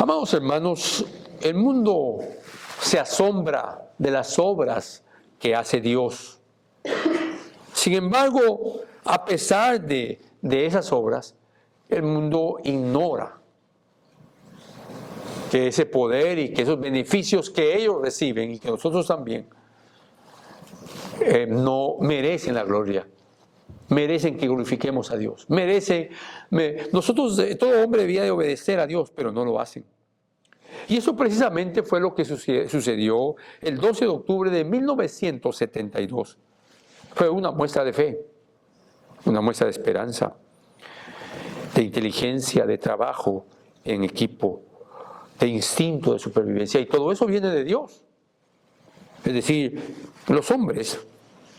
Amados hermanos, el mundo se asombra de las obras que hace Dios. Sin embargo, a pesar de esas obras, el mundo ignora que ese poder y que esos beneficios que ellos reciben y que nosotros también no merecen la gloria, merecen que glorifiquemos a Dios, nosotros, todo hombre debía de obedecer a Dios, pero no lo hacen. Y eso precisamente fue lo que sucedió el 12 de octubre de 1972. Fue una muestra de fe, una muestra de esperanza, de inteligencia, de trabajo en equipo, de instinto de supervivencia, y todo eso viene de Dios. Es decir, los hombres,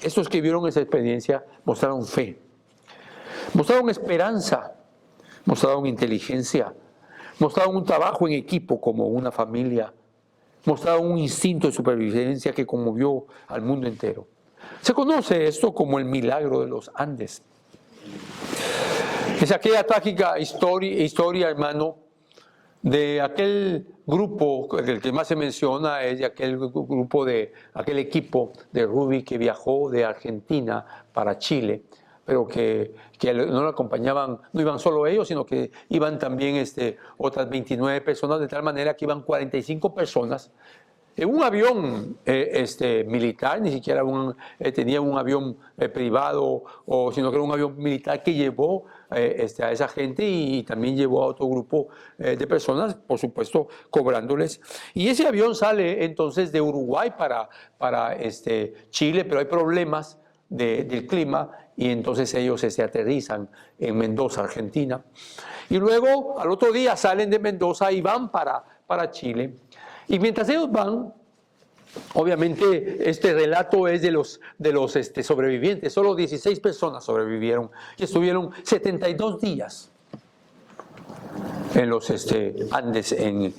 estos que vieron esa experiencia, mostraron fe, mostraron esperanza, mostraron inteligencia, mostraron un trabajo en equipo como una familia, mostraron un instinto de supervivencia que conmovió al mundo entero. Se conoce esto como el milagro de los Andes. Es aquella trágica historia, hermano, de aquel grupo, el que más se menciona es de aquel grupo, de aquel equipo de rugby que viajó de Argentina para Chile, pero que no lo acompañaban, no iban solo ellos, sino que iban también otras 29 personas, de tal manera que iban 45 personas en un avión militar, ni siquiera tenía un avión privado, sino que era un avión militar que llevó a esa gente y también llevó a otro grupo de personas, por supuesto, cobrándoles. Y ese avión sale entonces de Uruguay para Chile, pero hay problemas del clima y entonces ellos aterrizan en Mendoza, Argentina. Y luego al otro día salen de Mendoza y van para Chile. Y mientras ellos van, obviamente este relato es de los sobrevivientes. Solo 16 personas sobrevivieron y estuvieron 72 días en los Andes, en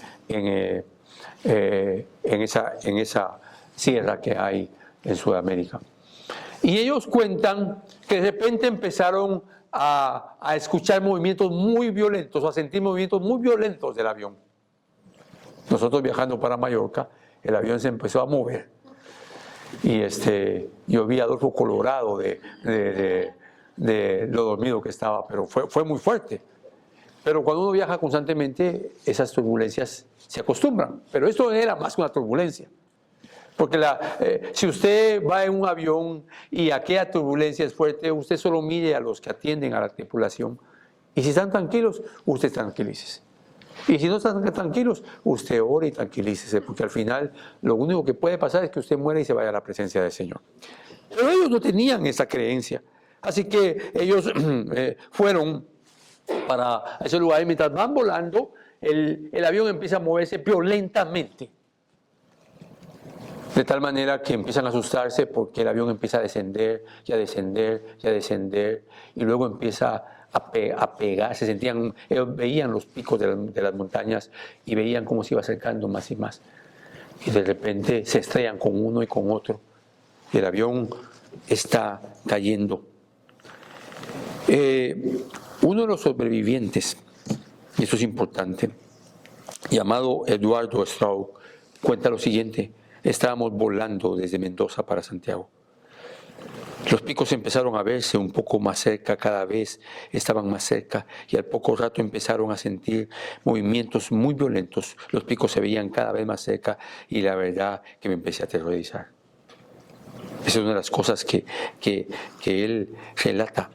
esa sierra que hay en Sudamérica. Y ellos cuentan que de repente empezaron a escuchar movimientos muy violentos, a sentir movimientos muy violentos del avión. Nosotros viajando para Mallorca, el avión se empezó a mover y yo vi a Adolfo colorado de lo dormido que estaba, pero fue muy fuerte. Pero cuando uno viaja constantemente, esas turbulencias se acostumbran, pero esto era más que una turbulencia. Porque si usted va en un avión y aquella turbulencia es fuerte, usted solo mire a los que atienden a la tripulación y si están tranquilos, usted tranquilícese. Y si no están tranquilos, usted ore y tranquilícese, porque al final lo único que puede pasar es que usted muera y se vaya a la presencia del Señor. Pero ellos no tenían esa creencia, así que ellos fueron para ese lugar y mientras van volando, el avión empieza a moverse violentamente. De tal manera que empiezan a asustarse porque el avión empieza a descender y a descender y a descender y luego empieza a pegar, ellos veían los picos de las montañas y veían cómo se iba acercando más y más. Y de repente se estrellan con uno y con otro. Y el avión está cayendo. Uno de los sobrevivientes, y esto es importante, llamado Eduardo Straub, cuenta lo siguiente: estábamos volando desde Mendoza para Santiago. Los picos empezaron a verse un poco más cerca, cada vez estaban más cerca y al poco rato empezaron a sentir movimientos muy violentos. Los picos se veían cada vez más cerca y la verdad que me empecé a aterrorizar. Esa es una de las cosas que él relata.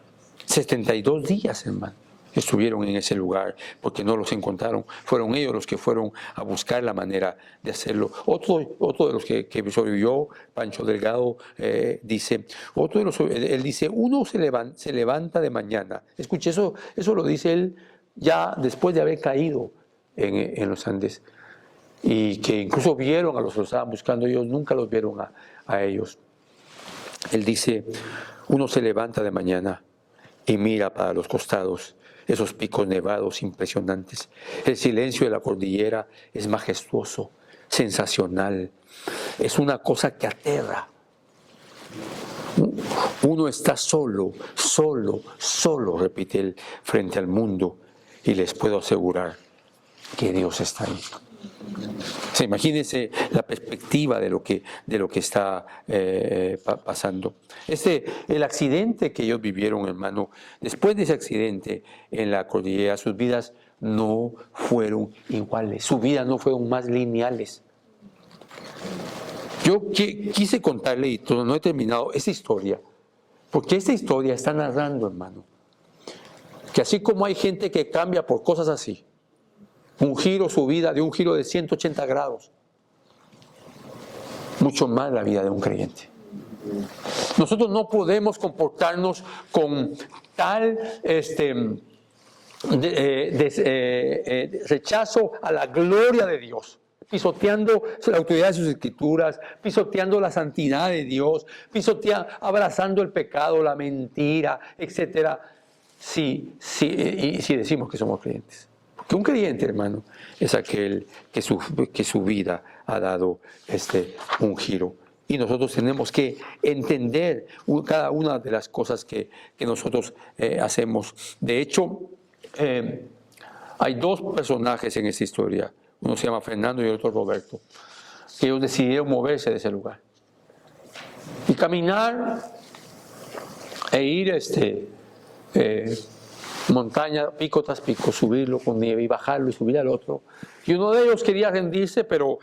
72 días, hermano, estuvieron en ese lugar porque no los encontraron. Fueron ellos los que fueron a buscar la manera de hacerlo. Otro de los que sobrevivió, Pancho Delgado, dice, él dice, uno se levanta de mañana. Escuche, eso lo dice él ya después de haber caído en los Andes. Y que incluso vieron a los que lo estaban buscando, ellos nunca los vieron a ellos. Él dice, uno se levanta de mañana y mira para los costados, esos picos nevados impresionantes. El silencio de la cordillera es majestuoso, sensacional. Es una cosa que aterra. Uno está solo, repite él, frente al mundo. Y les puedo asegurar que Dios está ahí. Sí, imagínense la perspectiva de lo que está pasando. El accidente que ellos vivieron, hermano, después de ese accidente en la cordillera, sus vidas no fueron iguales, sus vidas no fueron más lineales. Yo quise contarle, y no he terminado, esa historia, porque esta historia está narrando, hermano, que así como hay gente que cambia por cosas así, un giro, su vida, de un giro de 180 grados, mucho más la vida de un creyente. Nosotros no podemos comportarnos con tal rechazo a la gloria de Dios, pisoteando la autoridad de sus escrituras, pisoteando la santidad de Dios, abrazando el pecado, la mentira, etc. Si decimos que somos creyentes. Porque un creyente, hermano, es aquel que su vida ha dado un giro. Y nosotros tenemos que entender cada una de las cosas que nosotros hacemos. De hecho, hay dos personajes en esta historia. Uno se llama Fernando y el otro Roberto, que ellos decidieron moverse de ese lugar y caminar e ir montaña, pico tras pico, subirlo con nieve y bajarlo y subir al otro. Y uno de ellos quería rendirse, pero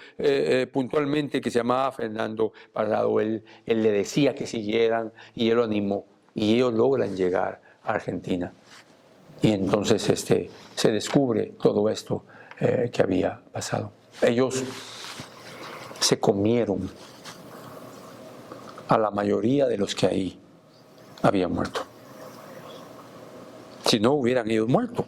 puntualmente, que se llamaba Fernando Parrado, él le decía que siguieran y él lo animó. Y ellos logran llegar a Argentina. Y entonces se descubre todo esto que había pasado. Ellos se comieron a la mayoría de los que ahí habían muerto. Si no, hubieran ellos muerto.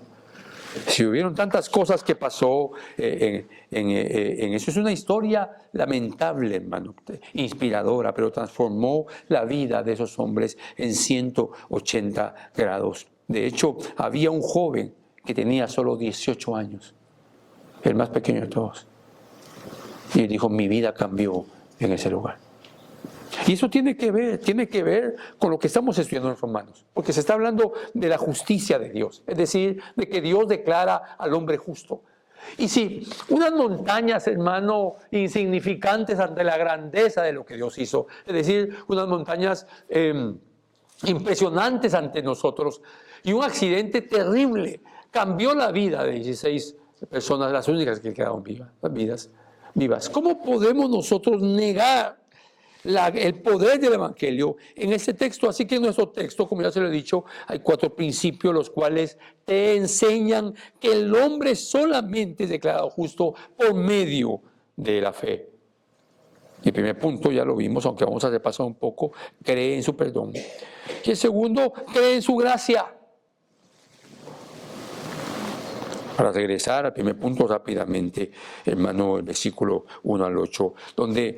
Si hubieron tantas cosas que pasó en eso. Es una historia lamentable, hermano, inspiradora, pero transformó la vida de esos hombres en 180 grados. De hecho, había un joven que tenía solo 18 años, el más pequeño de todos. Y dijo, mi vida cambió en ese lugar. Y eso tiene que ver con lo que estamos estudiando en Romanos, porque se está hablando de la justicia de Dios, es decir, de que Dios declara al hombre justo. Y si unas montañas, hermano, insignificantes ante la grandeza de lo que Dios hizo, es decir, unas montañas impresionantes ante nosotros, y un accidente terrible cambió la vida de 16 personas, las únicas que quedaron vivas. ¿Cómo podemos nosotros negar el poder del Evangelio en este texto? Así que en nuestro texto, como ya se lo he dicho, hay 4 principios los cuales te enseñan que el hombre solamente es declarado justo por medio de la fe. Y el primer punto ya lo vimos, aunque vamos a repasar un poco: cree en su perdón. Y el segundo, cree en su gracia. Para regresar al primer punto rápidamente, hermano, el versículo 1 al 8, donde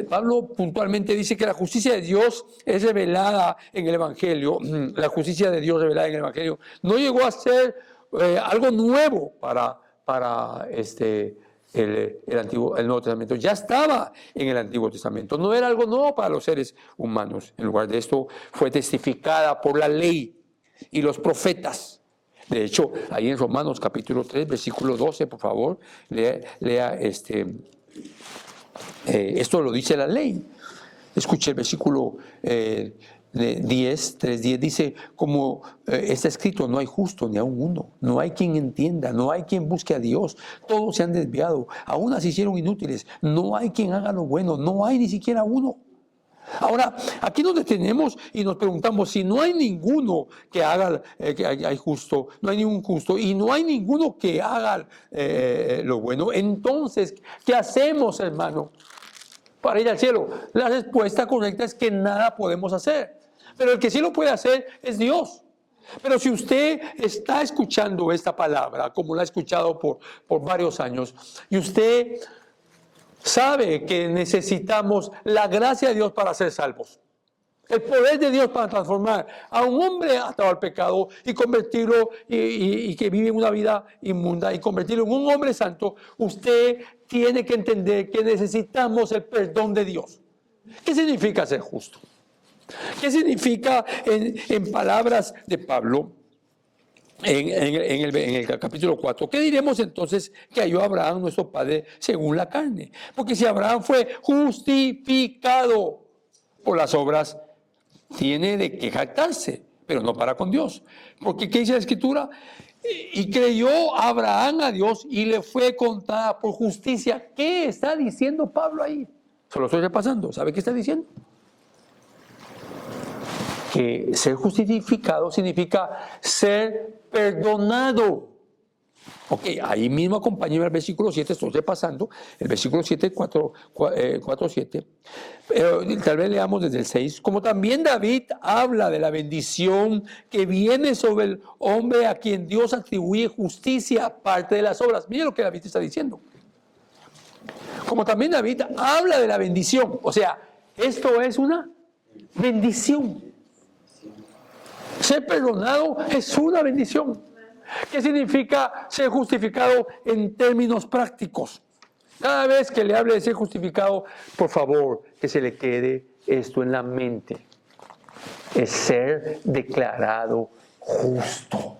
Pablo puntualmente dice que la justicia de Dios es revelada en el Evangelio. La justicia de Dios revelada en el Evangelio no llegó a ser algo nuevo para el Nuevo Testamento. Ya estaba en el Antiguo Testamento. No era algo nuevo para los seres humanos. En lugar de esto, fue testificada por la ley y los profetas. De hecho, ahí en Romanos capítulo 3, versículo 12, por favor, lea esto lo dice la ley. Escuche el versículo 3:10, dice, como está escrito, no hay justo ni aun uno, no hay quien entienda, no hay quien busque a Dios, todos se han desviado, aún se hicieron inútiles, no hay quien haga lo bueno, no hay ni siquiera uno. Ahora, aquí nos detenemos y nos preguntamos, si no hay ninguno que haga, que hay justo, no hay ningún justo, y no hay ninguno que haga lo bueno, entonces, ¿qué hacemos, hermano, para ir al cielo? La respuesta correcta es que nada podemos hacer, pero el que sí lo puede hacer es Dios. Pero si usted está escuchando esta palabra, como la ha escuchado por varios años, y usted sabe que necesitamos la gracia de Dios para ser salvos, el poder de Dios para transformar a un hombre atado al pecado y convertirlo, y que vive una vida inmunda, y convertirlo en un hombre santo, usted tiene que entender que necesitamos el perdón de Dios. ¿Qué significa ser justo? ¿Qué significa, en palabras de Pablo, en el capítulo 4, ¿qué diremos entonces que halló Abraham, nuestro padre, según la carne? Porque si Abraham fue justificado por las obras, tiene de qué jactarse, pero no para con Dios. Porque ¿qué dice la Escritura? Y creyó Abraham a Dios y le fue contada por justicia. ¿Qué está diciendo Pablo ahí? Se lo estoy repasando. ¿Sabe qué está diciendo? Que ser justificado significa ser perdonado. Ok, ahí mismo acompáñenme al versículo 7, estoy repasando, el versículo 7, 4, 7. Tal vez leamos desde el 6. Como también David habla de la bendición que viene sobre el hombre a quien Dios atribuye justicia aparte de las obras. Mire lo que David está diciendo. Como también David habla de la bendición, o sea, esto es una bendición. Ser perdonado es una bendición. ¿Qué significa ser justificado en términos prácticos? Cada vez que le hable de ser justificado, por favor, que se le quede esto en la mente. Es ser declarado justo.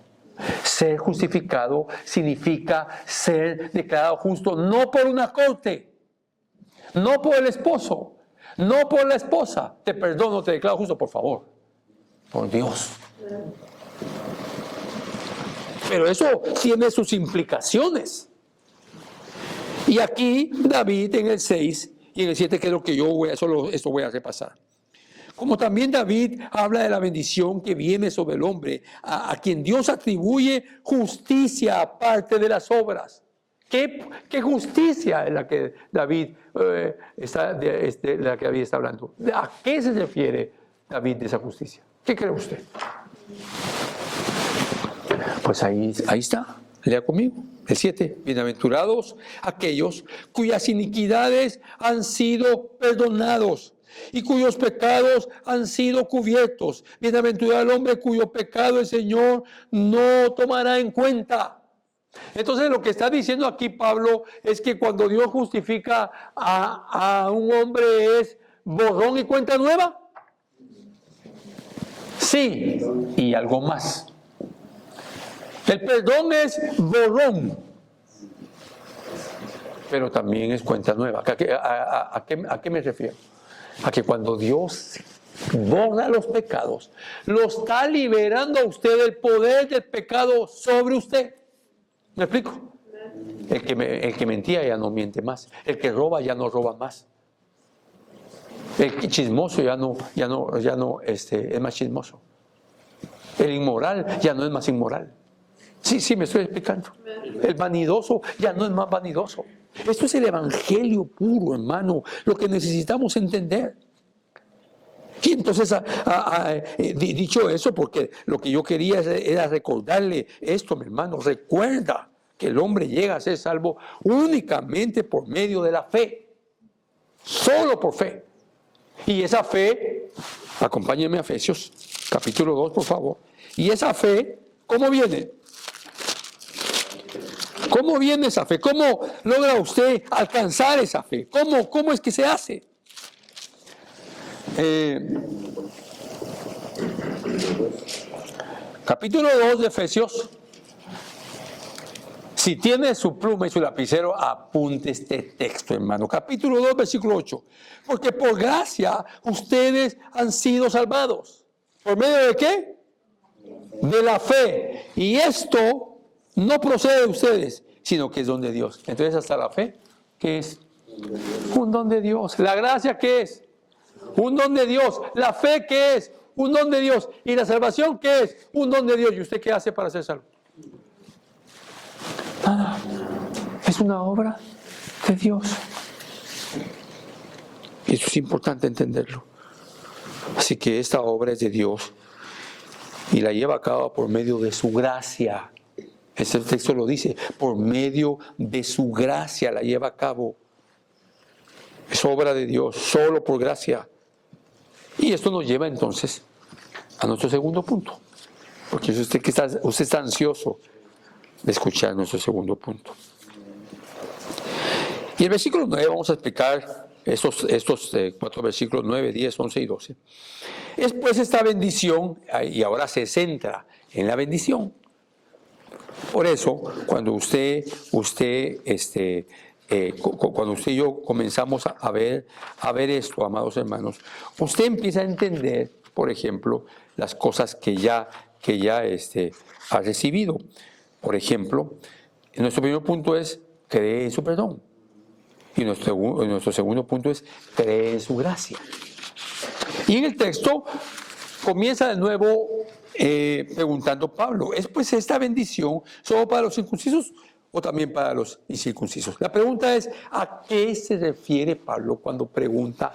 Ser justificado significa ser declarado justo, no por una corte, no por el esposo, no por la esposa. Te perdono, te declaro justo, por favor. Por Dios. Pero eso tiene sus implicaciones. Y aquí David en el 6 y en el 7, que es lo que yo esto voy a repasar. Como también David habla de la bendición que viene sobre el hombre, a quien Dios atribuye justicia aparte de las obras. ¿Qué justicia es la que David está hablando? ¿A qué se refiere David de esa justicia? ¿Qué cree usted? Pues ahí está, lea conmigo, el 7. Bienaventurados aquellos cuyas iniquidades han sido perdonados y cuyos pecados han sido cubiertos. Bienaventurado el hombre cuyo pecado el Señor no tomará en cuenta. Entonces lo que está diciendo aquí Pablo es que cuando Dios justifica a un hombre es borrón y cuenta nueva. Sí, y algo más. El perdón es borrón, pero también es cuenta nueva. ¿A qué me refiero? A que cuando Dios borra los pecados, lo está liberando a usted del poder del pecado sobre usted. ¿Me explico? El que mentía ya no miente más. El que roba ya no roba más. El chismoso ya no es más chismoso. El inmoral ya no es más inmoral. Sí, me estoy explicando. El vanidoso ya no es más vanidoso. Esto es el evangelio puro, hermano, lo que necesitamos entender. Y entonces, dicho eso, porque lo que yo quería era recordarle esto, mi hermano, recuerda que el hombre llega a ser salvo únicamente por medio de la fe, solo por fe. Y esa fe, acompáñenme a Efesios, capítulo 2, por favor. Y esa fe, ¿cómo viene? ¿Cómo viene esa fe? ¿Cómo logra usted alcanzar esa fe? ¿Cómo es que se hace? Capítulo 2 de Efesios. Si tiene su pluma y su lapicero, apunte este texto, hermano. Capítulo 2, versículo 8. Porque por gracia ustedes han sido salvados. ¿Por medio de qué? De la fe. Y esto no procede de ustedes, sino que es don de Dios. Entonces, hasta la fe, ¿qué es? Un don de Dios. La gracia, ¿qué es? Un don de Dios. La fe, ¿qué es? Un don de Dios. Y la salvación, ¿qué es? Un don de Dios. ¿Y usted qué hace para ser salvo? Nada. Es una obra de Dios. Y eso es importante entenderlo. Así que esta obra es de Dios y la lleva a cabo por medio de su gracia. Ese texto lo dice, por medio de su gracia la lleva a cabo. Es obra de Dios, solo por gracia. Y esto nos lleva entonces a nuestro segundo punto. Porque usted está ansioso de escuchar nuestro segundo punto. Y el versículo 9, vamos a explicar estos 4 versículos 9, 10, 11 y 12. Es pues esta bendición, y ahora se centra en la bendición. Por eso, cuando usted y yo comenzamos a ver esto, amados hermanos, usted empieza a entender, por ejemplo, las cosas que ya ha recibido. Por ejemplo, nuestro primer punto es cree en su perdón. Y nuestro segundo punto es cree en su gracia. Y en el texto comienza de nuevo preguntando Pablo, ¿es pues esta bendición solo para los circuncisos o también para los incircuncisos? La pregunta es, ¿a qué se refiere Pablo cuando pregunta,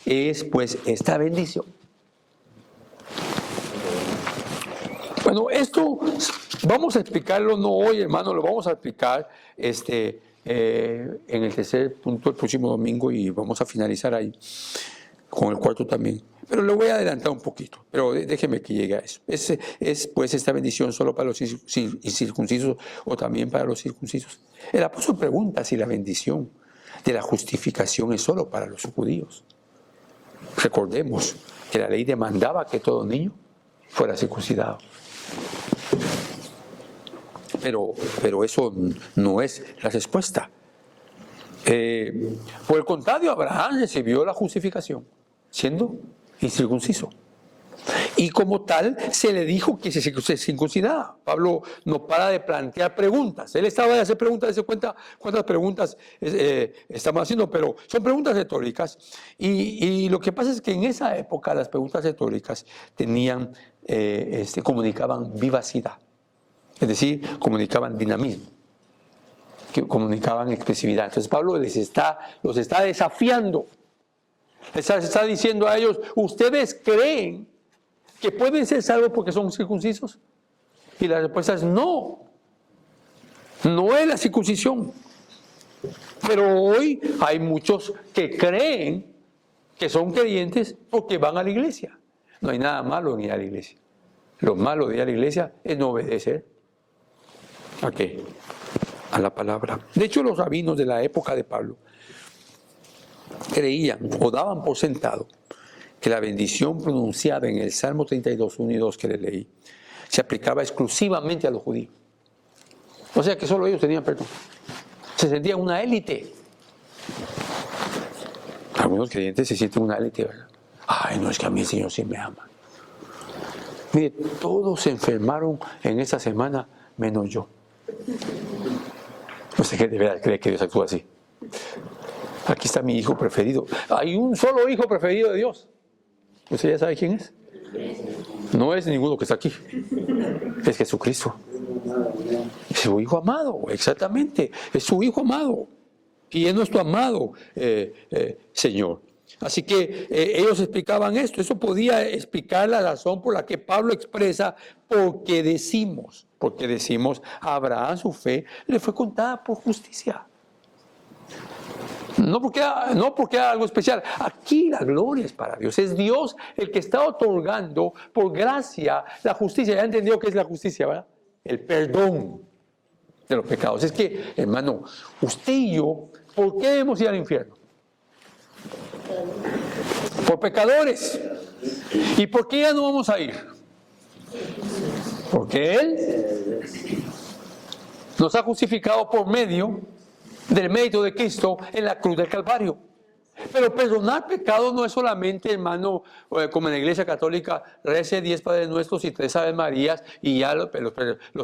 ¿es pues esta bendición? Bueno, esto vamos a explicarlo no hoy, hermano, lo vamos a explicar en el tercer punto el próximo domingo y vamos a finalizar ahí con el cuarto también. Pero le voy a adelantar un poquito, pero déjeme que llegue a eso. ¿Es pues esta bendición solo para los incircuncisos o también para los circuncisos? El apóstol pregunta si la bendición de la justificación es solo para los judíos. Recordemos que la ley demandaba que todo niño fuera circuncidado. Pero eso no es la respuesta. Por el contrario, Abraham recibió la justificación siendo incircunciso. Y como tal, se le dijo que se circuncidara. Pablo no para de plantear preguntas. Él estaba de hacer preguntas, se cuenta cuántas preguntas estamos haciendo, pero son preguntas retóricas. Y lo que pasa es que en esa época las preguntas retóricas comunicaban vivacidad. Es decir, comunicaban dinamismo, que comunicaban expresividad. Entonces Pablo los está desafiando. Les está diciendo a ellos, ¿ustedes creen que pueden ser salvos porque son circuncisos? Y la respuesta es no. No es la circuncisión. Pero hoy hay muchos que creen que son creyentes porque van a la iglesia. No hay nada malo en ir a la iglesia. Lo malo de ir a la iglesia es no obedecer. ¿A qué? A la palabra. De hecho, los rabinos de la época de Pablo creían o daban por sentado que la bendición pronunciada en el Salmo 32, 1 y 2 que le leí, se aplicaba exclusivamente a los judíos. O sea que solo ellos tenían perdón. Se sentían una élite. Algunos creyentes se sienten una élite, ¿verdad? Ay, no, es que a mí el Señor sí me ama. Mire, todos se enfermaron en esa semana, menos yo. No sé qué de verdad cree que Dios actúa así. Aquí está mi hijo preferido. Hay un solo hijo preferido de Dios. ¿Usted ya sabe quién es? No es ninguno que está aquí. Es Jesucristo. Es su hijo amado, exactamente. Es su hijo amado. Y es nuestro amado Señor. Así que ellos explicaban esto. Eso podía explicar la razón por la que Pablo expresa porque decimos, a Abraham su fe le fue contada por justicia. No porque era algo especial. Aquí la gloria es para Dios. Es Dios el que está otorgando por gracia la justicia. Ya entendió qué es la justicia, ¿verdad? El perdón de los pecados. Es que, hermano, usted y yo, ¿por qué debemos ir al infierno? Por pecadores. ¿Y por qué ya no vamos a ir? Porque Él nos ha justificado por medio del mérito de Cristo en la cruz del Calvario. Pero perdonar pecados no es solamente, hermano, como en la Iglesia Católica, rece 10 Padres Nuestros y 3 Aves Marías y ya los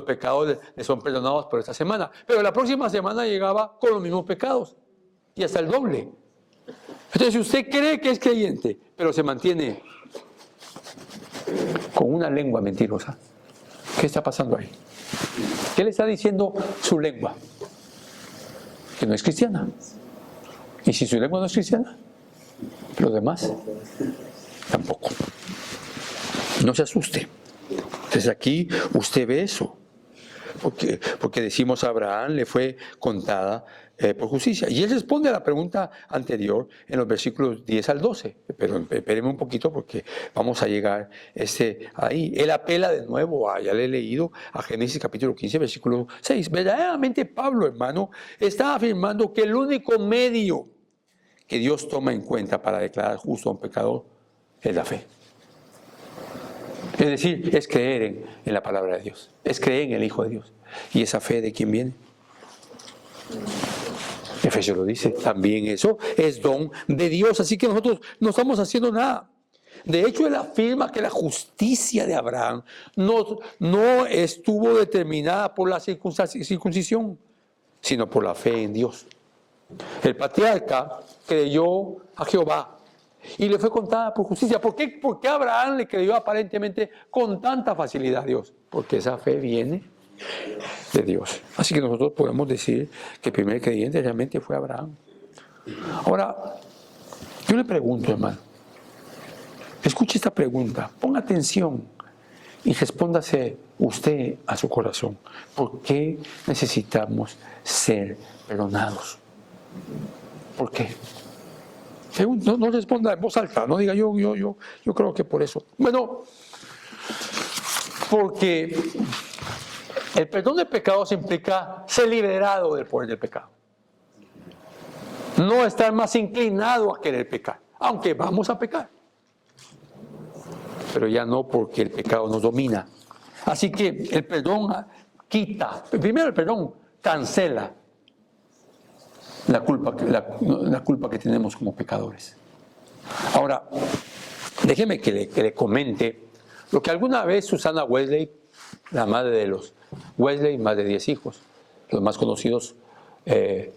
pecados le son perdonados por esta semana. Pero la próxima semana llegaba con los mismos pecados y hasta el doble. Entonces, si usted cree que es creyente, pero se mantiene con una lengua mentirosa, ¿qué está pasando ahí? ¿Qué le está diciendo su lengua? Que no es cristiana. Y si su lengua no es cristiana, los demás tampoco. No se asuste. Entonces aquí usted ve eso. Porque decimos a Abraham le fue contada por justicia. Y él responde a la pregunta anterior en los versículos 10 al 12. Pero espéreme un poquito porque vamos a llegar ahí. Él apela de nuevo, ya le he leído, a Génesis capítulo 15, versículo 6. Verdaderamente Pablo, hermano, está afirmando que el único medio que Dios toma en cuenta para declarar justo a un pecador es la fe. Es decir, es creer en la palabra de Dios, es creer en el Hijo de Dios, ¿Y esa fe de quién viene? Efesios lo dice, también eso es don de Dios, así que nosotros no estamos haciendo nada. De hecho, él afirma que la justicia de Abraham no estuvo determinada por la circuncisión, sino por la fe en Dios. El patriarca creyó a Jehová y le fue contada por justicia. ¿Por qué Abraham le creyó aparentemente con tanta facilidad a Dios? Porque esa fe viene de Dios. Así que nosotros podemos decir que el primer creyente realmente fue Abraham. Ahora, yo le pregunto, hermano, escuche esta pregunta, ponga atención y respóndase usted a su corazón. ¿Por qué necesitamos ser perdonados? ¿Por qué? No responda en voz alta, no diga yo creo que por eso. Bueno, porque el perdón de pecados implica ser liberado del poder del pecado. No estar más inclinado a querer pecar, aunque vamos a pecar. Pero ya no porque el pecado nos domina. Así que el perdón quita, primero el perdón cancela la culpa que tenemos como pecadores. Ahora, déjeme que le comente lo que alguna vez Susana Wesley, la madre de los Wesley, más de 10 hijos, los más conocidos,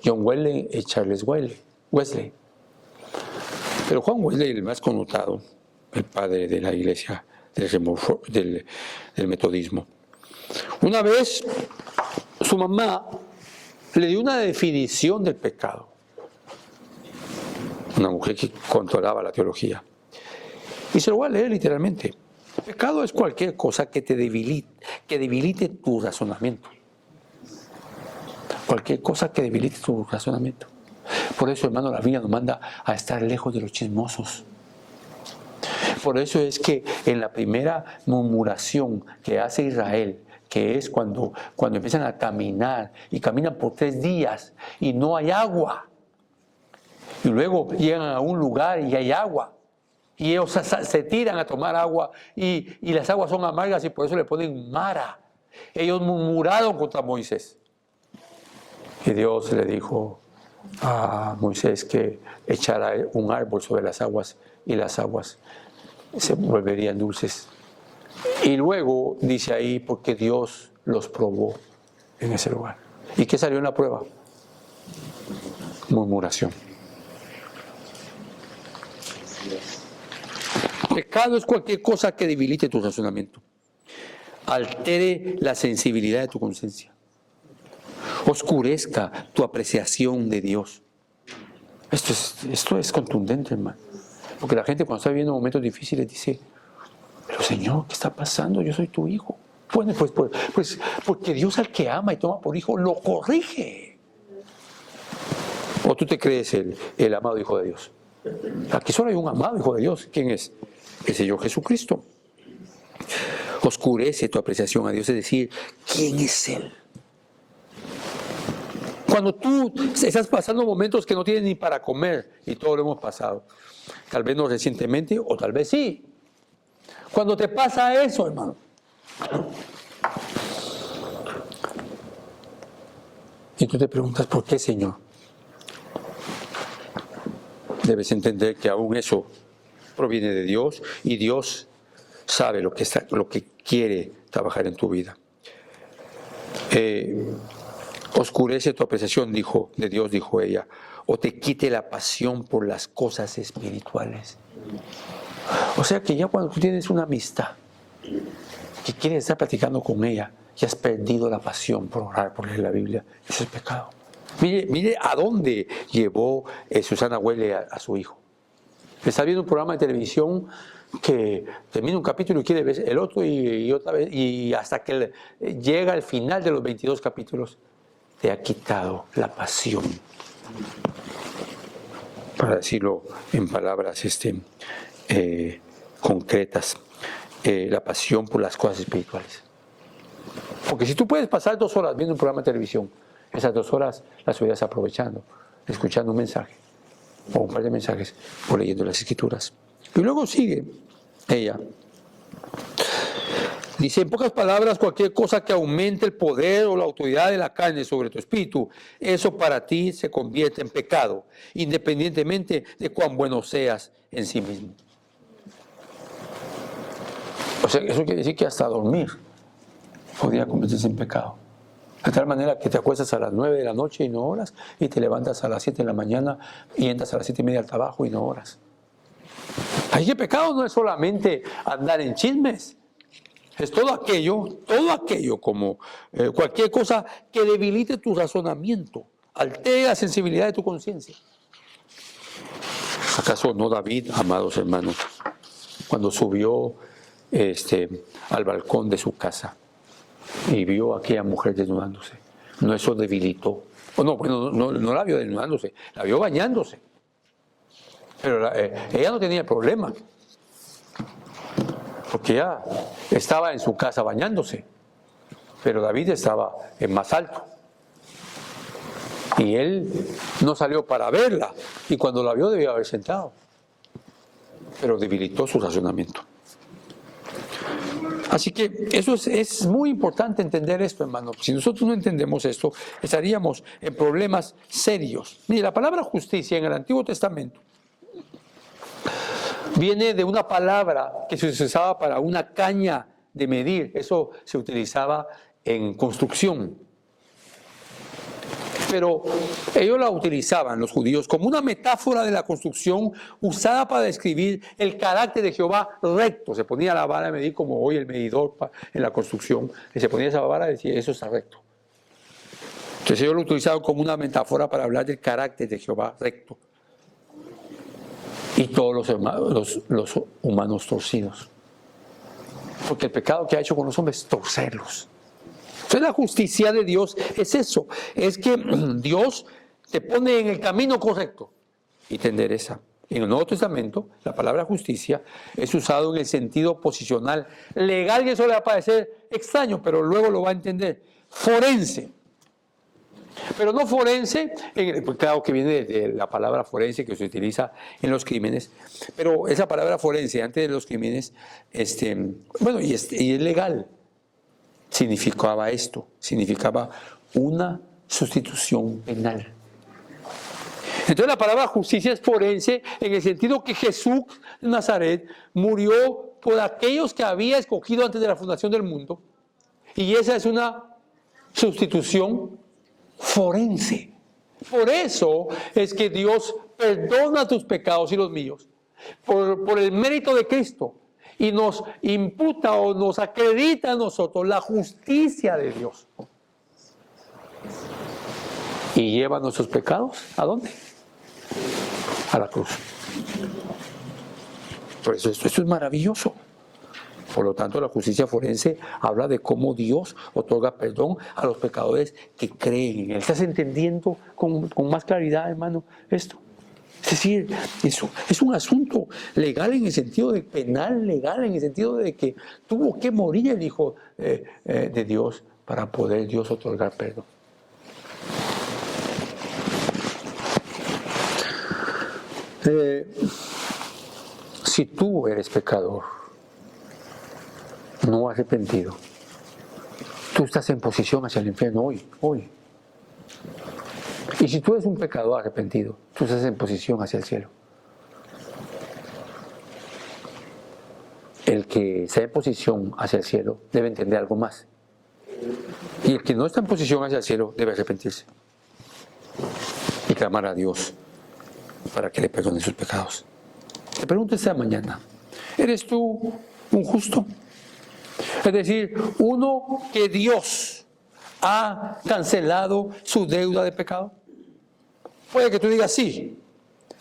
John Wesley y Charles Wesley. Pero Juan Wesley, el más connotado, el padre de la iglesia del metodismo. Una vez su mamá le dio una definición del pecado. Una mujer que controlaba la teología. Y se lo voy a leer literalmente. Pecado es cualquier cosa que te debilite tu razonamiento. Cualquier cosa que debilite tu razonamiento. Por eso, hermano, la Biblia nos manda a estar lejos de los chismosos. Por eso es que en la primera murmuración que hace Israel, que es cuando empiezan a caminar y caminan por 3 días y no hay agua, y luego llegan a un lugar y hay agua, y ellos se tiran a tomar agua y las aguas son amargas y por eso le ponen Mara. Ellos murmuraron contra Moisés. Y Dios le dijo a Moisés que echara un árbol sobre las aguas y las aguas se volverían dulces. Y luego dice ahí, porque Dios los probó en ese lugar. ¿Y qué salió en la prueba? Murmuración. Pecado es cualquier cosa que debilite tu razonamiento, altere la sensibilidad de tu conciencia, oscurezca tu apreciación de Dios. Esto es contundente, hermano. Porque la gente cuando está viviendo momentos difíciles dice, pero Señor, ¿qué está pasando? Yo soy tu hijo. Bueno, pues porque Dios al que ama y toma por hijo, lo corrige. ¿O tú te crees el amado hijo de Dios? Aquí solo hay un amado hijo de Dios. ¿Quién es? El Señor Jesucristo. Oscurece tu apreciación a Dios, es decir, ¿quién es Él? Cuando tú estás pasando momentos que no tienes ni para comer, y todos lo hemos pasado, tal vez no recientemente, o tal vez sí. Cuando te pasa eso, hermano, y tú te preguntas, ¿por qué, Señor? Debes entender que aún eso proviene de Dios y Dios sabe lo que quiere trabajar en tu vida. Oscurece tu apreciación, de Dios, dijo ella, o te quite la pasión por las cosas espirituales. O sea que ya cuando tú tienes una amistad que quieres estar platicando con ella, ya has perdido la pasión por orar, por leer la Biblia. Eso es pecado. Mire a dónde llevó Susana Wesley a su hijo. Está viendo un programa de televisión que termina un capítulo y quiere ver el otro y otra vez, y hasta que llega al final de los 22 capítulos, te ha quitado la pasión. Para decirlo en palabras concretas, la pasión por las cosas espirituales. Porque si tú puedes pasar 2 horas viendo un programa de televisión, esas 2 horas las estuvieras aprovechando, escuchando un mensaje o un par de mensajes o leyendo las Escrituras. Y luego sigue ella. Dice, en pocas palabras, cualquier cosa que aumente el poder o la autoridad de la carne sobre tu espíritu, eso para ti se convierte en pecado, independientemente de cuán bueno seas en sí mismo. O sea, eso quiere decir que hasta dormir podría convertirse en pecado. De tal manera que te acuestas a las 9 de la noche y no oras, y te levantas a las 7 de la mañana y entras a las 7:30 al trabajo y no oras. Así que pecado no es solamente andar en chismes. Es todo aquello como cualquier cosa que debilite tu razonamiento, altere la sensibilidad de tu conciencia. ¿Acaso no David, amados hermanos, cuando subió al balcón de su casa y vio a aquella mujer desnudándose, no eso debilitó? O no, bueno, no la vio desnudándose, la vio bañándose. Pero ella no tenía problema, porque ella estaba en su casa bañándose, pero David estaba en más alto. Y él no salió para verla, y cuando la vio debió haber sentado, pero debilitó su razonamiento. Así que eso es muy importante entender esto, hermano. Si nosotros no entendemos esto, estaríamos en problemas serios. Mire, la palabra justicia en el Antiguo Testamento viene de una palabra que se usaba para una caña de medir. Eso se utilizaba en construcción. Pero ellos la utilizaban, los judíos, como una metáfora de la construcción usada para describir el carácter de Jehová recto. Se ponía la vara de medir como hoy el medidor en la construcción. Y se ponía esa vara y decía, eso está recto. Entonces ellos lo utilizaban como una metáfora para hablar del carácter de Jehová recto. Y todos los humanos torcidos. Porque el pecado que ha hecho con los hombres es torcerlos. Entonces la justicia de Dios es eso, es que Dios te pone en el camino correcto y te endereza. En el Nuevo Testamento, la palabra justicia es usado en el sentido posicional legal, y eso le va a parecer extraño, pero luego lo va a entender. Forense. Pero no forense, claro que viene de la palabra forense que se utiliza en los crímenes, pero esa palabra forense antes de los crímenes, y es legal. Significaba una sustitución penal. Entonces la palabra justicia es forense en el sentido que Jesús de Nazaret murió por aquellos que había escogido antes de la fundación del mundo, y esa es una sustitución forense. Por eso es que Dios perdona tus pecados y los míos por el mérito de Cristo. Y nos imputa o nos acredita a nosotros la justicia de Dios. Y lleva nuestros pecados, ¿a dónde? A la cruz. Por eso esto es maravilloso. Por lo tanto, la justicia forense habla de cómo Dios otorga perdón a los pecadores que creen en Él. ¿Estás entendiendo con más claridad, hermano, esto? Es decir, eso es un asunto legal en el sentido de penal, legal en el sentido de que tuvo que morir el Hijo de Dios para poder Dios otorgar perdón. Si tú eres pecador, no arrepentido, tú estás en posición hacia el infierno hoy. Y si tú eres un pecador arrepentido, tú estás en posición hacia el cielo. El que está en posición hacia el cielo debe entender algo más. Y el que no está en posición hacia el cielo debe arrepentirse y clamar a Dios para que le perdone sus pecados. Te pregunto esta mañana, ¿eres tú un justo? Es decir, uno que Dios ha cancelado su deuda de pecado. Puede que tú digas sí.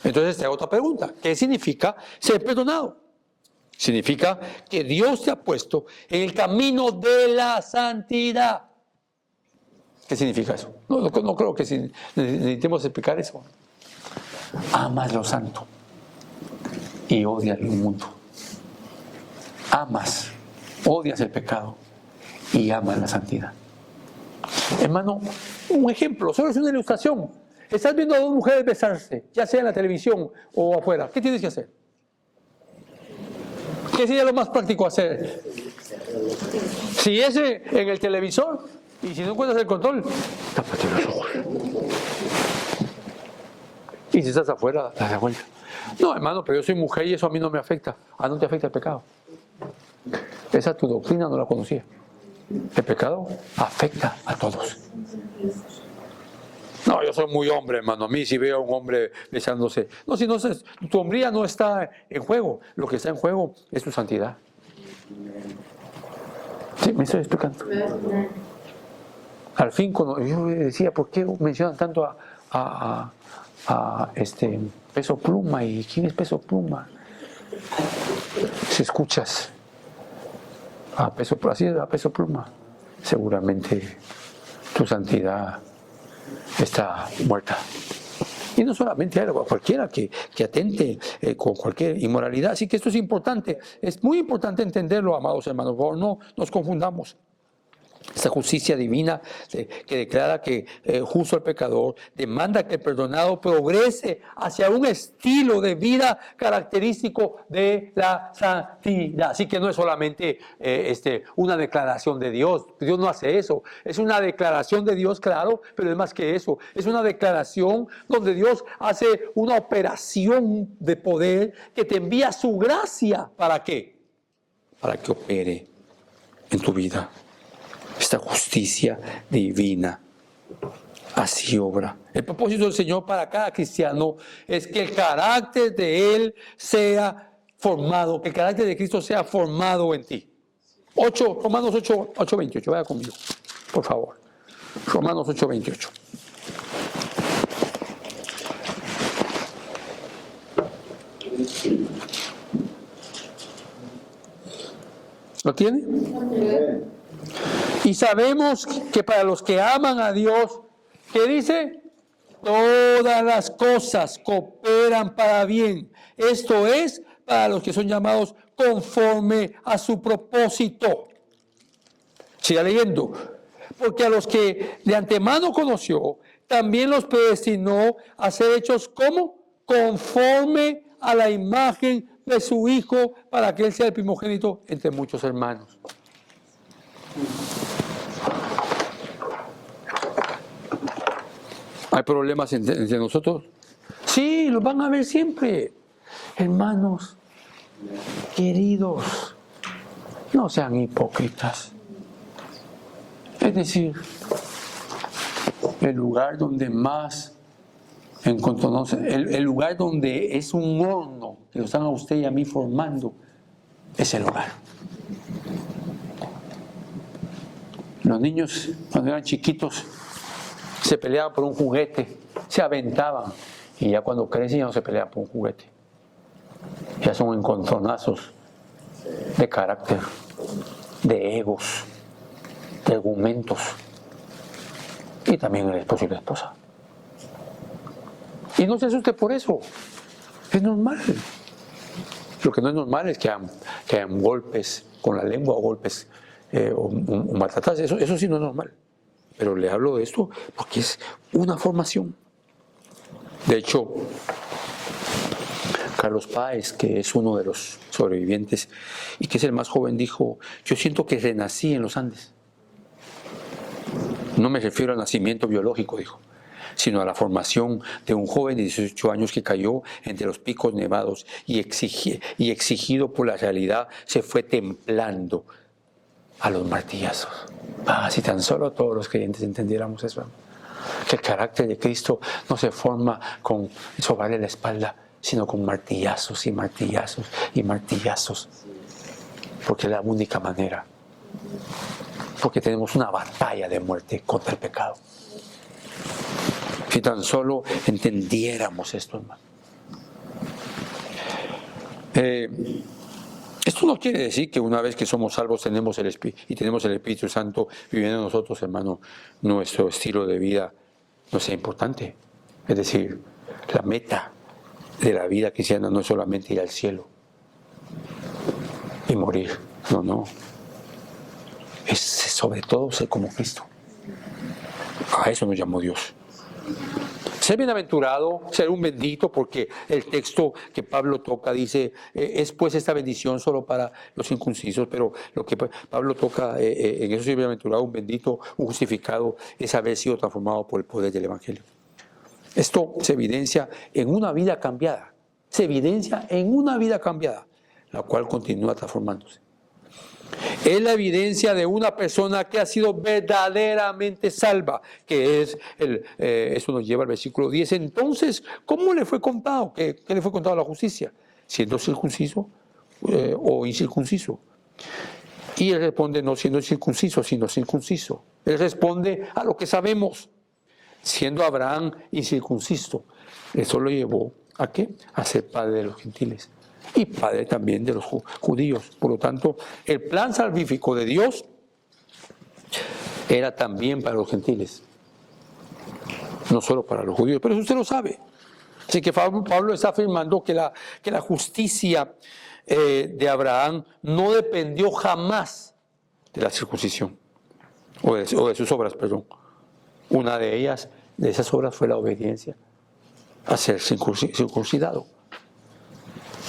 Entonces te hago otra pregunta. ¿Qué significa ser perdonado? Significa que Dios te ha puesto en el camino de la santidad. ¿Qué significa eso? No creo que necesitemos explicar eso. Amas lo santo y odias lo inmundo. Odias el pecado y amas la santidad. Hermano, un ejemplo, solo es una ilustración. Estás viendo a dos mujeres besarse, ya sea en la televisión o afuera. ¿Qué tienes que hacer? ¿Qué sería lo más práctico hacer? Si es en el televisor y si no encuentras el control, tápate los ojos. Y si estás afuera, dale la vuelta. No, hermano, pero yo soy mujer y eso a mí no me afecta. No te afecta el pecado. Esa tu doctrina no la conocía. El pecado afecta a todos. No, yo soy muy hombre, hermano. A mí si veo a un hombre besándose. No, si no, tu hombría no está en juego. Lo que está en juego es tu santidad. Sí, me estoy explicando. Al fin, cuando yo decía, ¿por qué mencionan tanto a Peso Pluma? ¿Y quién es Peso Pluma? Si escuchas a Peso Pluma, seguramente tu santidad está muerta. Y no solamente a cualquiera que atente con cualquier inmoralidad. Así que esto es importante, es muy importante entenderlo, amados hermanos. Por favor, no nos confundamos. Esta justicia divina que declara que justo el pecador demanda que el perdonado progrese hacia un estilo de vida característico de la santidad. Así que no es solamente una declaración de Dios. Dios no hace eso. Es una declaración de Dios, claro, pero es más que eso. Es una declaración donde Dios hace una operación de poder que te envía su gracia. ¿Para qué? Para que opere en tu vida. Esta justicia divina así obra. El propósito del Señor para cada cristiano es que el carácter de Él sea formado, que el carácter de Cristo sea formado en ti. Romanos 8:28, vaya conmigo, por favor. Romanos 8:28. ¿Lo tiene? Y sabemos que para los que aman a Dios, ¿qué dice? Todas las cosas cooperan para bien. Esto es, para los que son llamados conforme a su propósito. Siga leyendo. Porque a los que de antemano conoció, también los predestinó a ser hechos como conforme a la imagen de su Hijo, para que Él sea el primogénito entre muchos hermanos. ¿Hay problemas entre nosotros? Sí, los van a ver siempre. Hermanos, queridos, no sean hipócritas. Es decir, el lugar donde más encontramos, el lugar donde es un horno que lo están a usted y a mí formando, es el hogar. Los niños, cuando eran chiquitos, se peleaban por un juguete, se aventaban, y ya cuando crecen ya no se pelean por un juguete. Ya son encontronazos de carácter, de egos, de argumentos, y también el esposo y la esposa. Y no se asuste por eso, es normal. Lo que no es normal es que hayan golpes con la lengua o golpes o maltratadas, eso sí no es normal. Pero le hablo de esto porque es una formación. De hecho, Carlos Páez, que es uno de los sobrevivientes y que es el más joven, dijo: yo siento que renací en los Andes. No me refiero al nacimiento biológico, dijo, sino a la formación de un joven de 18 años que cayó entre los picos nevados y exigido por la realidad se fue templando a los martillazos. Si tan solo todos los creyentes entendiéramos eso, que el carácter de Cristo no se forma con sobarle la espalda, sino con martillazos y martillazos y martillazos, porque es la única manera, porque tenemos una batalla de muerte contra el pecado. Si tan solo entendiéramos esto, hermano. Esto no quiere decir que una vez que somos salvos tenemos el Espíritu Santo viviendo en nosotros, hermano, nuestro estilo de vida no sea importante. Es decir, la meta de la vida cristiana no es solamente ir al cielo y morir. No. Es sobre todo ser como Cristo. A eso nos llamó Dios. Ser bienaventurado, ser un bendito, porque el texto que Pablo toca dice, es pues esta bendición solo para los incursisos, pero lo que Pablo toca en eso ser bienaventurado, un bendito, un justificado, es haber sido transformado por el poder del Evangelio. Esto se evidencia en una vida cambiada, la cual continúa transformándose. Es la evidencia de una persona que ha sido verdaderamente salva, que es, eso nos lleva al versículo 10. Entonces, ¿cómo le fue contado? ¿Qué le fue contado a la justicia? ¿Siendo circunciso o incircunciso? Y él responde, no siendo circunciso, sino circunciso. Él responde a lo que sabemos, siendo Abraham incircunciso. Eso lo llevó ¿a qué? A ser padre de los gentiles y padre también de los judíos. Por lo tanto, el plan salvífico de Dios era también para los gentiles, no solo para los judíos, pero eso usted lo sabe. Así que Pablo está afirmando que la justicia de Abraham no dependió jamás de la circuncisión, o de sus obras, perdón. Una de ellas, de esas obras, fue la obediencia a ser circuncidado.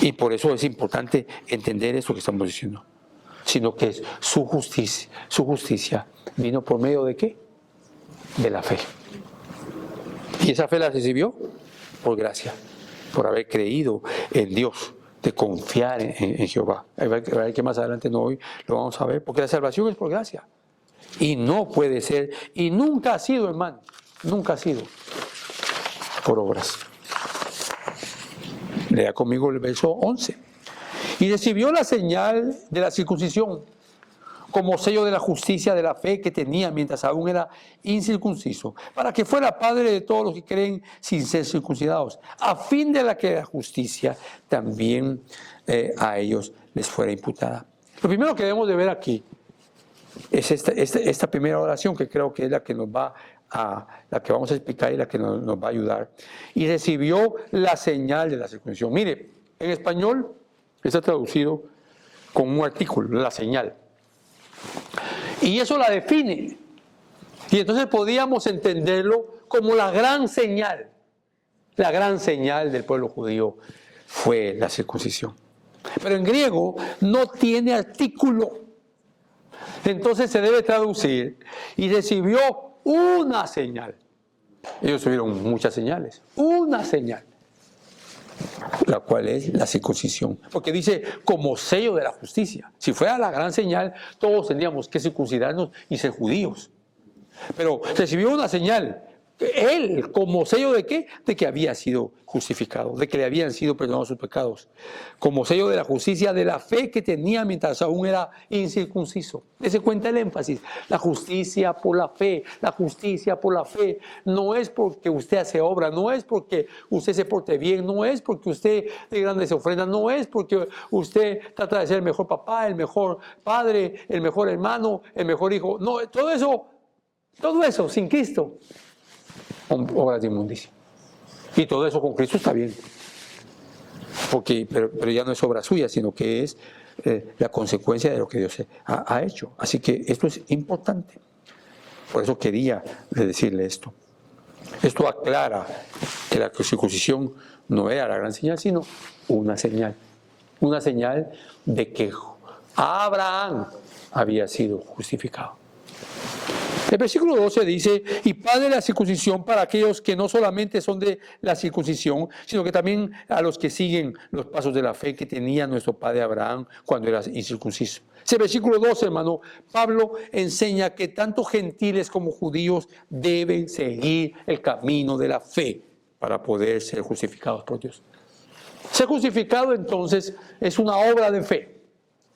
Y por eso es importante entender eso que estamos diciendo. Sino que su justicia vino por medio de ¿qué? De la fe. Y esa fe la recibió por gracia, por haber creído en Dios, de confiar en Jehová. Hay que más adelante no hoy lo vamos a ver, porque la salvación es por gracia. Y no puede ser, y nunca ha sido, hermano, nunca ha sido por obras. Lea conmigo el verso 11. Y recibió la señal de la circuncisión como sello de la justicia de la fe que tenía mientras aún era incircunciso, para que fuera padre de todos los que creen sin ser circuncidados, a fin de que la justicia también a ellos les fuera imputada. Lo primero que debemos de ver aquí es esta primera oración, que creo que es la que vamos a explicar y la que nos va a ayudar. Y recibió la señal de la circuncisión. Mire, en español está traducido con un artículo, la señal. Y eso la define. Y entonces podíamos entenderlo como la gran señal. La gran señal del pueblo judío fue la circuncisión. Pero en griego no tiene artículo. Entonces se debe traducir, y recibió una señal. Ellos tuvieron muchas señales. Una señal, la cual es la circuncisión. Porque dice, como sello de la justicia. Si fuera la gran señal, todos tendríamos que circuncidarnos y ser judíos. Pero recibió una señal. Él, como sello de ¿qué? De que había sido justificado, de que le habían sido perdonados sus pecados. Como sello de la justicia, de la fe que tenía mientras aún era incircunciso. Dese cuenta el énfasis. La justicia por la fe, la justicia por la fe. No es porque usted hace obra, no es porque usted se porte bien, no es porque usted de grandes ofrendas, no es porque usted trata de ser el mejor papá, el mejor padre, el mejor hermano, el mejor hijo. No, todo eso sin Cristo, obras de inmundicia. Y todo eso con Cristo está bien, pero ya no es obra suya, sino que es la consecuencia de lo que Dios ha hecho. Así que esto es importante. Por eso quería decirle esto. Esto aclara que la circuncisión no era la gran señal, sino una señal. Una señal de que Abraham había sido justificado. El versículo 12 dice, y padre de la circuncisión para aquellos que no solamente son de la circuncisión, sino que también a los que siguen los pasos de la fe que tenía nuestro padre Abraham cuando era incircunciso. Ese versículo 12, hermano, Pablo enseña que tanto gentiles como judíos deben seguir el camino de la fe para poder ser justificados por Dios. Ser justificado entonces es una obra de fe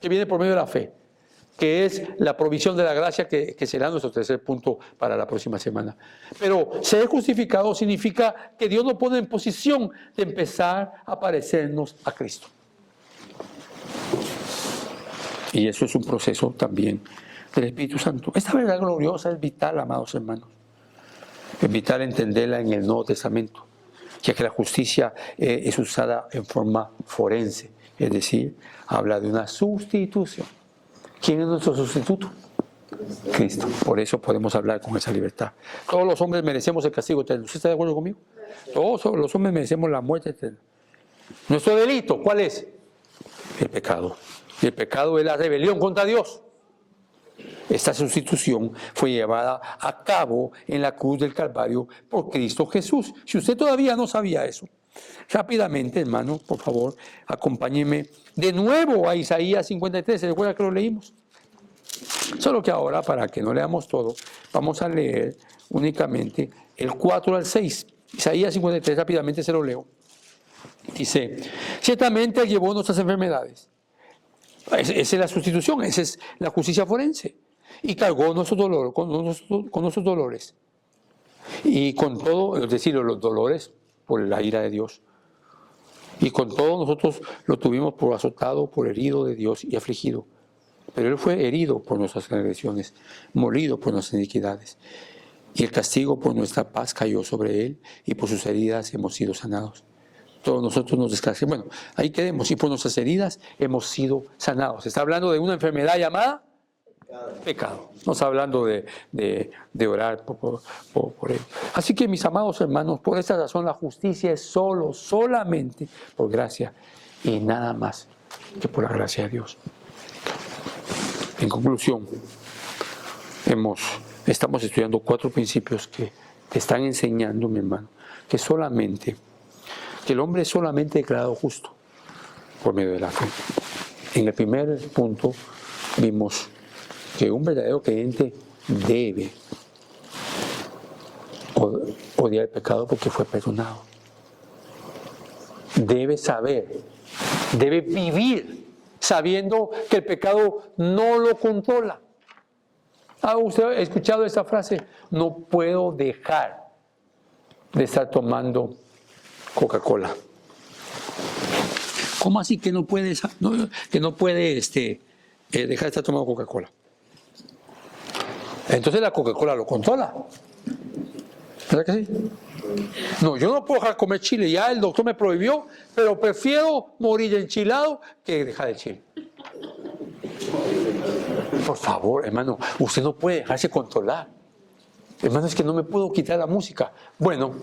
que viene por medio de la fe, que es la provisión de la gracia, que será nuestro tercer punto para la próxima semana. Pero ser justificado significa que Dios nos pone en posición de empezar a parecernos a Cristo. Y eso es un proceso también del Espíritu Santo. Esta verdad gloriosa es vital, amados hermanos. Es vital entenderla en el Nuevo Testamento, ya que la justicia es usada en forma forense, es decir, habla de una sustitución. ¿Quién es nuestro sustituto? Cristo. Por eso podemos hablar con esa libertad. Todos los hombres merecemos el castigo eterno. ¿Usted está de acuerdo conmigo? Todos los hombres merecemos la muerte eterna. Nuestro delito, ¿cuál es? El pecado. Y el pecado es la rebelión contra Dios. Esta sustitución fue llevada a cabo en la cruz del Calvario por Cristo Jesús. Si usted todavía no sabía eso, rápidamente, hermano, por favor, acompáñeme de nuevo a Isaías 53. ¿Se recuerda que lo leímos? Solo que ahora, para que no leamos todo, vamos a leer únicamente el 4 al 6. Isaías 53, rápidamente se lo leo. Dice, ciertamente Él llevó nuestras enfermedades. Esa es la sustitución, esa es la justicia forense. Y cargó nuestros dolores, con nuestros dolores. Y con todo, es decir, los dolores por la ira de Dios. Y con todo nosotros lo tuvimos por azotado, por herido de Dios y afligido. Pero Él fue herido por nuestras transgresiones, molido por nuestras iniquidades. Y el castigo por nuestra paz cayó sobre Él, y por sus heridas hemos sido sanados. Todos nosotros nos descansamos. Bueno, ahí quedemos. Y por nuestras heridas hemos sido sanados. Está hablando de una enfermedad llamada pecado. No está hablando de orar por él. Así que, mis amados hermanos, por esta razón la justicia es solamente por gracia y nada más que por la gracia de Dios. En conclusión, estamos estudiando 4 principios que te están enseñando, mi hermano, que el hombre es solamente declarado justo por medio de la fe. En el primer punto vimos que un verdadero creyente debe odiar el pecado porque fue perdonado. Debe saber, debe vivir sabiendo que el pecado no lo controla. ¿Usted ha escuchado esa frase? No puedo dejar de estar tomando Coca-Cola. ¿Cómo así que no puede dejar de estar tomando Coca-Cola? Entonces la Coca-Cola lo controla. ¿Verdad que sí? No, yo no puedo dejar de comer chile. Ya el doctor me prohibió, pero prefiero morir enchilado que dejar el chile. Por favor, hermano, usted no puede dejarse controlar. Hermano, es que no me puedo quitar la música. Bueno,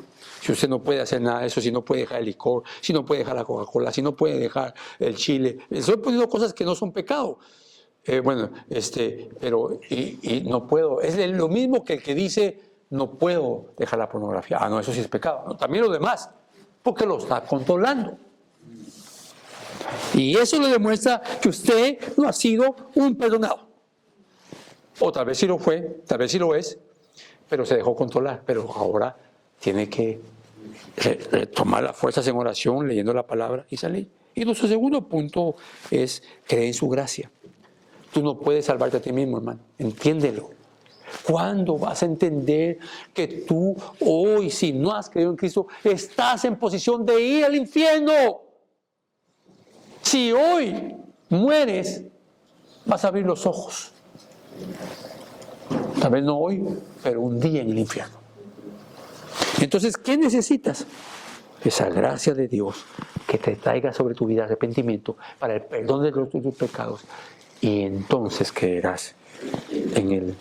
si usted no puede hacer nada de eso, si no puede dejar el licor, si no puede dejar la Coca-Cola, si no puede dejar el chile, estoy poniendo cosas que no son pecado. Pero no puedo. Es lo mismo que el que dice, no puedo dejar la pornografía. No, eso sí es pecado. No, también lo demás, porque lo está controlando. Y eso le demuestra que usted no ha sido un perdonado. O tal vez sí lo fue, tal vez sí lo es, pero se dejó controlar. Pero ahora tiene que tomar las fuerzas en oración, leyendo la palabra y salir. Y nuestro segundo punto es creer en su gracia. Tú no puedes salvarte a ti mismo, hermano. Entiéndelo. ¿Cuándo vas a entender que tú hoy, si no has creído en Cristo, estás en posición de ir al infierno? Si hoy mueres, vas a abrir los ojos. Tal vez no hoy, pero un día en el infierno. Entonces, ¿qué necesitas? Esa gracia de Dios que te traiga sobre tu vida arrepentimiento para el perdón de tus pecados. Y entonces creerás en Él.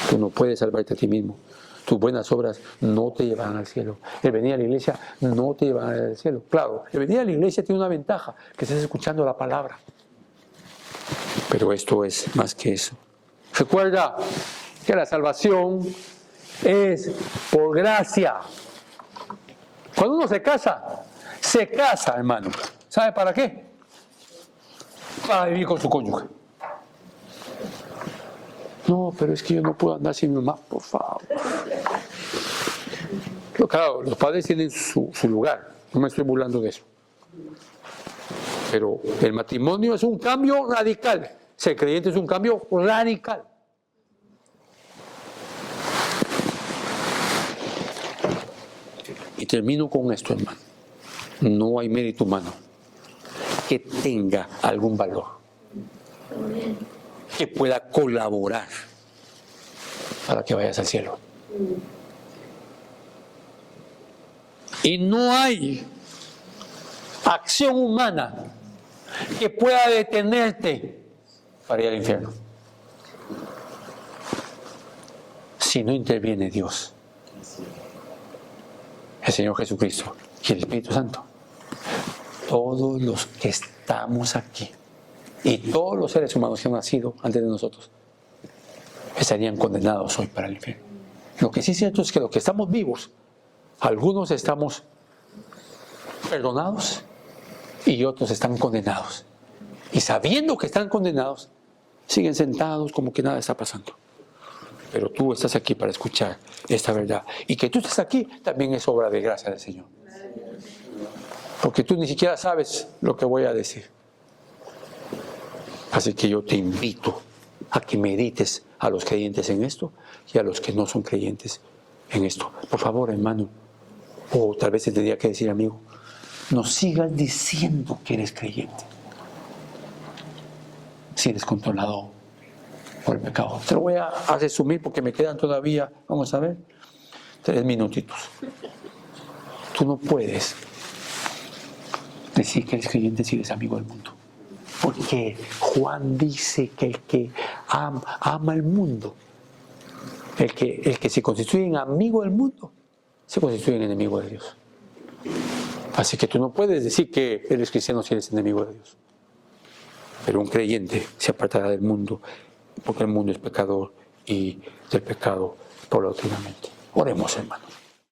Tú no puedes salvarte a ti mismo. Tus buenas obras no te llevarán al cielo. El venir a la iglesia no te llevará al cielo. Claro, el venir a la iglesia tiene una ventaja, que estás escuchando la palabra. Pero esto es más que eso. Recuerda que la salvación es por gracia. Cuando uno se casa, hermano. ¿Sabe para qué? Para vivir con su cónyuge. No, pero es que yo no puedo andar sin mi mamá, por favor. Pero claro, los padres tienen su lugar, no me estoy burlando de eso. Pero el matrimonio es un cambio radical. Ser creyente es un cambio radical. Y termino con esto, hermano. No hay mérito humano que tenga algún valor, que pueda colaborar para que vayas al cielo. Y no hay acción humana que pueda detenerte para ir al infierno. si no interviene Dios, el Señor Jesucristo y el Espíritu Santo, todos los que estamos aquí y todos los seres humanos que han nacido antes de nosotros estarían condenados hoy para el infierno. Lo que sí es cierto es que los que estamos vivos, algunos estamos perdonados y otros están condenados. Y sabiendo que están condenados, siguen sentados como que nada está pasando. Pero tú estás aquí para escuchar esta verdad. Y que tú estés aquí también es obra de gracia del Señor. Porque tú ni siquiera sabes lo que voy a decir. Así que yo te invito a que medites a los creyentes en esto y a los que no son creyentes en esto. Por favor, hermano, o tal vez te tendría que decir, amigo, no sigas diciendo que eres creyente si eres controlado por el pecado. Te lo voy a resumir porque me quedan todavía, vamos a ver, 3 minutitos. Tú no puedes decir que eres creyente si eres amigo del mundo. Porque Juan dice que el que ama el mundo, el que se constituye en amigo del mundo, se constituye en enemigo de Dios. Así que tú no puedes decir que eres cristiano si eres enemigo de Dios. Pero un creyente se apartará del mundo, porque el mundo es pecador y del pecado paulatinamente. Oremos, hermanos.